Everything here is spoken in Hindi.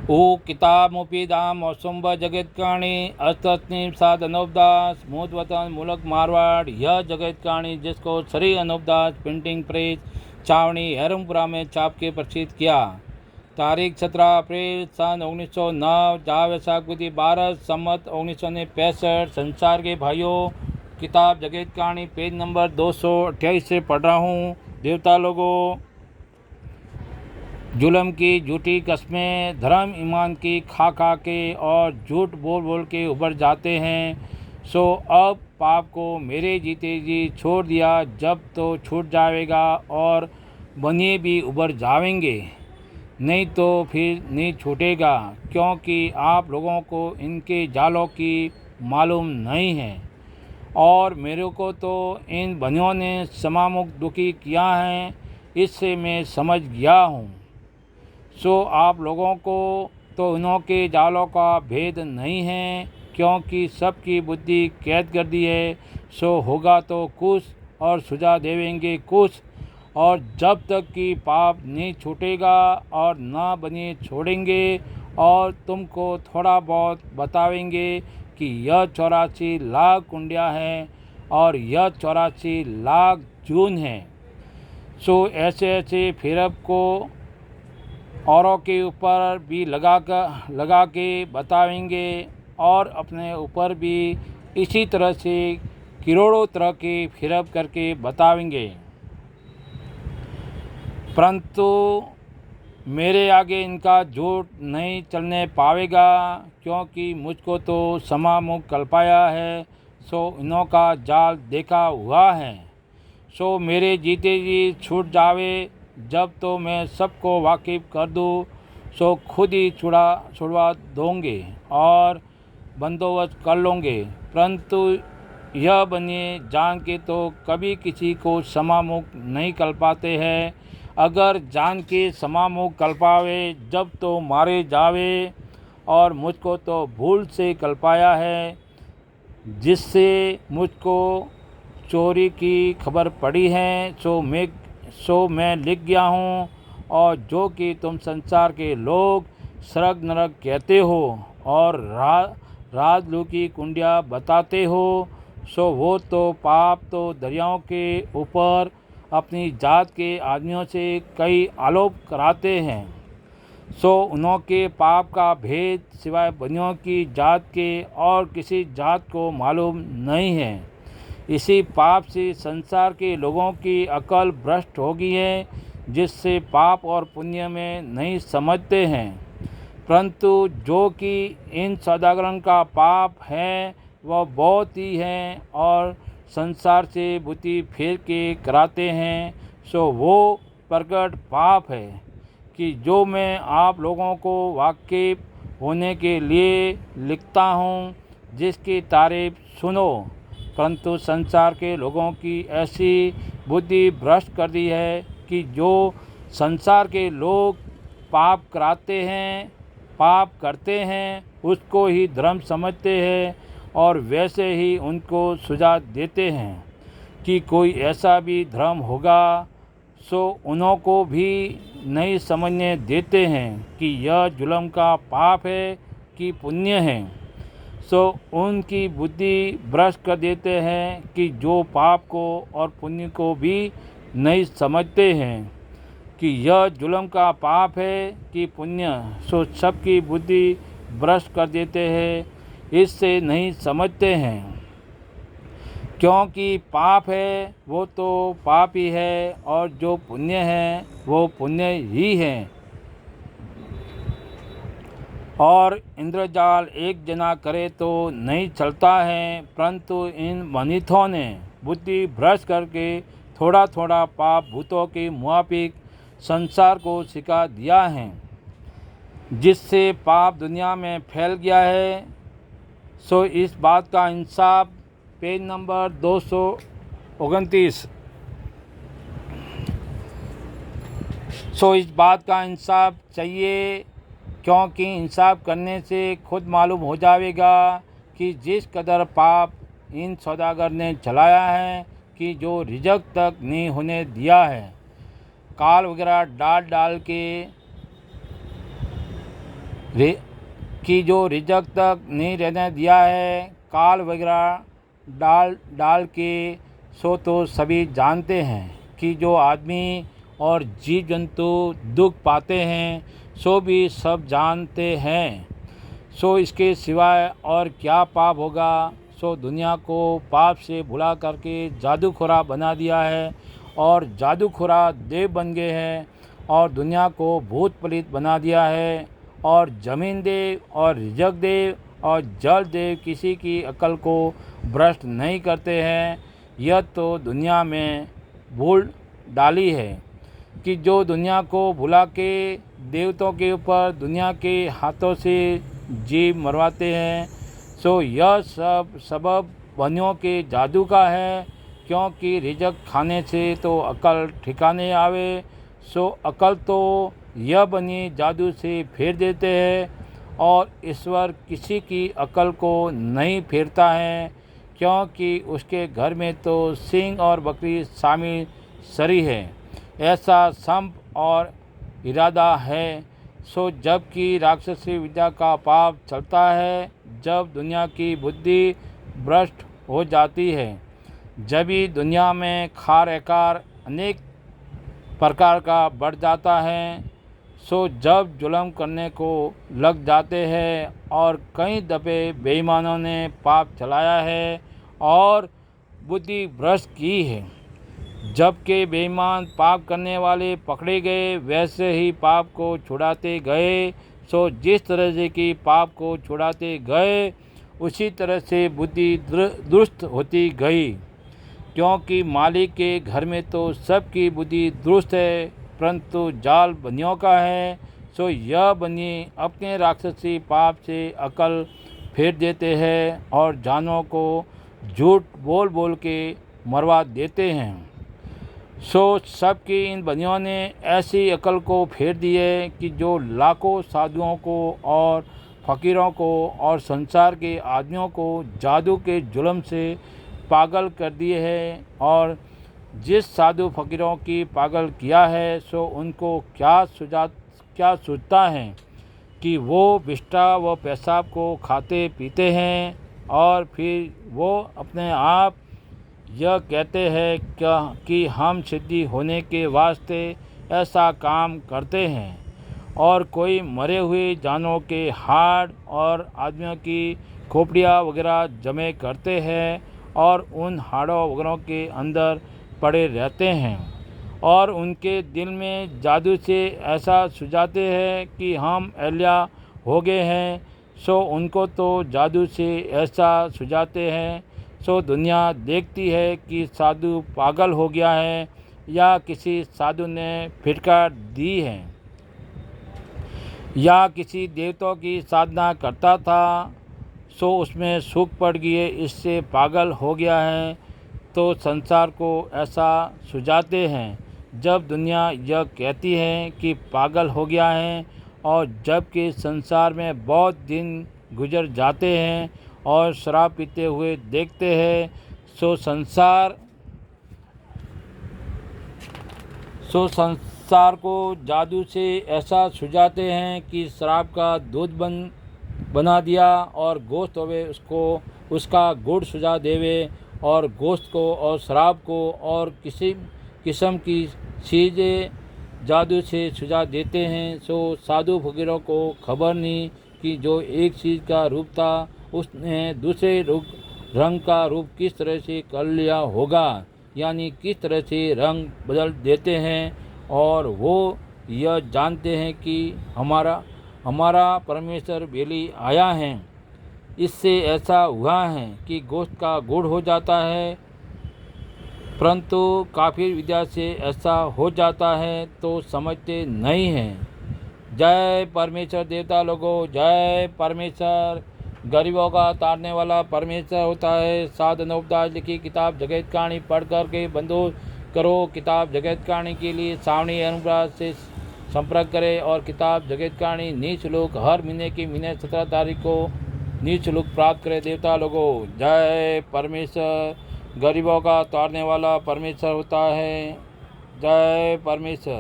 ओ किताबमुपीदाम मौसुम्ब जगतकाणी अस्तस्नीम साद अनूपदास मूत वतन मुल्क मारवाड़। यह जगतकाणी जिसको श्री अनूपदास प्रिंटिंग प्रेस छावनी हैरमपुरा में छाप के प्रसिद्ध किया। तारीख 17 अप्रैल सन 1909 जा वैसाख विधि 12 सम्मत 1965। संसार के भाइयों, किताब जगतकाणी पेज नंबर 228 से पढ़ रहा हूँ। देवता लोगों, जुल्म की झूठी कस्में धर्म ईमान की खा खा के और झूठ बोल बोल के उभर जाते हैं। सो अब पाप को मेरे जीते जी छोड़ दिया, जब तो छूट जाएगा और बनिए भी उभर जाएंगे, नहीं तो फिर नहीं छूटेगा, क्योंकि आप लोगों को इनके जालों की मालूम नहीं है और मेरे को तो इन बनियों ने समामुख दुखी किया है, इससे मैं समझ गया हूँ। सो आप लोगों को तो इनके जालों का भेद नहीं है, क्योंकि सबकी बुद्धि कैद कर दी है। सो होगा तो कुछ और सुझाव देवेंगे कुछ, और जब तक कि पाप नहीं छूटेगा और ना बनिए छोड़ेंगे और तुमको थोड़ा बहुत बतावेंगे कि यह 84 लाख कुंडिया है और यह 84 लाख जून है। सो ऐसे ऐसे फिरब को औरों के ऊपर भी लगा के बताएंगे और अपने ऊपर भी इसी तरह से करोड़ों तरह के फिरब करके बताएंगे, परंतु मेरे आगे इनका झूठ नहीं चलने पावेगा, क्योंकि मुझको तो समामुख कल्पाया है। सो इन्हों का जाल देखा हुआ है। सो मेरे जीते जी छूट जावे, जब तो मैं सबको वाकिफ़ कर दूँ, सो खुद ही छुड़वा दोंगे और बंदोबस्त कर लोगे। परंतु यह बनिए जान के तो कभी किसी को समामुख नहीं कल्पाते हैं। अगर जान के समामुख कल्पावे, जब तो मारे जावे, और मुझको तो भूल से कल्पाया है, जिससे मुझको चोरी की खबर पड़ी है। सो मैं लिख गया हूँ, और जो कि तुम संसार के लोग स्वर्ग नरक कहते हो और राजलूकी कुंडिया बताते हो, सो वो तो पाप तो दरियाओं के ऊपर अपनी जात के आदमियों से कई आरोप कराते हैं। सो उनके पाप का भेद सिवाय बनियों की जात के और किसी जात को मालूम नहीं है। इसी पाप से संसार के लोगों की अकल भ्रष्ट हो गई है, जिससे पाप और पुण्य में नहीं समझते हैं। परंतु जो कि इन सौदागरों का पाप है वह बहुत ही है और संसार से बुद्धि फेर के कराते हैं। सो वो प्रकट पाप है कि जो मैं आप लोगों को वाकिफ होने के लिए लिखता हूँ, जिसकी तारीफ सुनो। परंतु संसार के लोगों की ऐसी बुद्धि भ्रष्ट कर दी है कि जो संसार के लोग पाप करते हैं उसको ही धर्म समझते हैं और वैसे ही उनको सुझाव देते हैं कि कोई ऐसा भी धर्म होगा। सो उन्हों को भी नहीं समझने देते हैं कि यह जुल्म का पाप है कि पुण्य है। सो उनकी बुद्धि भ्रष्ट कर देते हैं कि जो पाप को और पुण्य को भी नहीं समझते हैं कि यह जुल्म का पाप है कि पुण्य। सो सबकी बुद्धि भ्रष्ट कर देते हैं, इससे नहीं समझते हैं, क्योंकि पाप है वो तो पाप ही है और जो पुण्य है वो पुण्य ही है। और इंद्रजाल एक जना करे तो नहीं चलता है, परंतु इन वनिथों ने बुद्धि भ्रष्ट करके थोड़ा थोड़ा पाप भूतों के मुआफिक संसार को सिखा दिया है, जिससे पाप दुनिया में फैल गया है। सो इस बात का इंसाफ पेज नंबर 229। सो इस बात का इंसाफ चाहिए, क्योंकि इंसाफ करने से खुद मालूम हो जाएगा कि जिस कदर पाप इन सौदागर ने चलाया है कि जो रिजक तक नहीं होने दिया है, काल वगैरह डाल के कि जो रिजक तक नहीं रहने दिया है, काल वगैरह डाल डाल के। सो तो सभी जानते हैं कि जो आदमी और जीव जंतु दुख पाते हैं, सो भी सब जानते हैं। सो इसके सिवाय और क्या पाप होगा। सो दुनिया को पाप से भुला करके जादूखोरा बना दिया है और जादूखोरा देव बन गए हैं और दुनिया को भूत प्रेत बना दिया है। और जमीन देव और रिजक देव और जल देव किसी की अकल को भ्रष्ट नहीं करते हैं। यह तो दुनिया में भूल डाली है कि जो दुनिया को भुला के देवताओं के ऊपर दुनिया के हाथों से जीव मरवाते हैं। सो यह सब सबब बनियों के जादू का है, क्योंकि रिजक खाने से तो अकल ठिकाने आवे। सो अकल तो यह बनी जादू से फेर देते हैं और ईश्वर किसी की अकल को नहीं फेरता है, क्योंकि उसके घर में तो सिंह और बकरी शामिल सरी है। ऐसा संप और इरादा है। सो जबकि राक्षसी विद्या का पाप चलता है, जब दुनिया की बुद्धि भ्रष्ट हो जाती है, जब ही दुनिया में खार एकार अनेक प्रकार का बढ़ जाता है। सो जब जुल्म करने को लग जाते हैं और कई दफ़े बेईमानों ने पाप चलाया है और बुद्धि भ्रष्ट की है। जबकि बेईमान पाप करने वाले पकड़े गए, वैसे ही पाप को छुड़ाते गए। सो जिस तरह से कि पाप को छुड़ाते गए, उसी तरह से बुद्धि दुरुस्त होती गई, क्योंकि मालिक के घर में तो सबकी बुद्धि दुरुस्त है, परंतु जाल बनियों का है। सो यह बनी अपने राक्षसी पाप से अकल फेर देते हैं और जानों को झूठ बोल बोल के मरवा देते हैं। सो सबकी इन बनियों ने ऐसी अकल को फेर दी है कि जो लाखों साधुओं को और फ़कीरों को और संसार के आदमियों को जादू के जुल्म से पागल कर दिए हैं। और जिस साधु फ़कीरों की पागल किया है, सो उनको क्या सूझता है कि वो विष्ठा व पेशाब को खाते पीते हैं और फिर वो अपने आप यह कहते हैं कि हम सिद्धि होने के वास्ते ऐसा काम करते हैं। और कोई मरे हुए जानवरों के हाड़ और आदमियों की खोपड़ियाँ वगैरह जमे करते हैं और उन हाड़ों वगैरह के अंदर पड़े रहते हैं और उनके दिल में जादू से ऐसा सुझाते हैं कि हम एलिया हो गए हैं। सो उनको तो जादू से ऐसा सुझाते हैं। सो दुनिया देखती है कि साधु पागल हो गया है या किसी साधु ने फिटकार दी है या किसी देवताओं की साधना करता था, सो उसमें सुख पड़ गई, इससे पागल हो गया है। तो संसार को ऐसा सुझाते हैं। जब दुनिया यह कहती है कि पागल हो गया है और जबकि संसार में बहुत दिन गुजर जाते हैं और शराब पीते हुए देखते हैं, सो संसार को जादू से ऐसा सुझाते हैं कि शराब का दूध बना दिया और गोश्त होवे उसका गुड़ सुझा देवे और गोश्त को और शराब को और किसी किस्म की चीज़ें जादू से सुझा देते हैं। सो साधु फकीरों को खबर नहीं कि जो एक चीज़ का रूप था उसने दूसरे रंग का रूप किस तरह से कर लिया होगा, यानी किस तरह से रंग बदल देते हैं। और वो यह जानते हैं कि हमारा परमेश्वर बेली आया है। इससे ऐसा हुआ है कि गोश्त का गुड़ हो जाता है, परंतु काफिर विद्या से ऐसा हो जाता है तो समझते नहीं हैं। जय परमेश्वर देवता लोगों, जय परमेश्वर। गरीबों का तारने वाला परमेश्वर होता है। साधनोपदास लिखी किताब जगत कहानी पढ़ कर के बंदोबस्त करो। किताब जगत कहानी के लिए सावणी अनुराग से संपर्क करें और किताब जगत कहानी निःशुल्क हर महीने की महीने 17 तारीख को निःशुल्क प्राप्त करें। देवता लोगों, जय परमेश्वर। गरीबों का तारने वाला परमेश्वर होता है। जय परमेश्वर।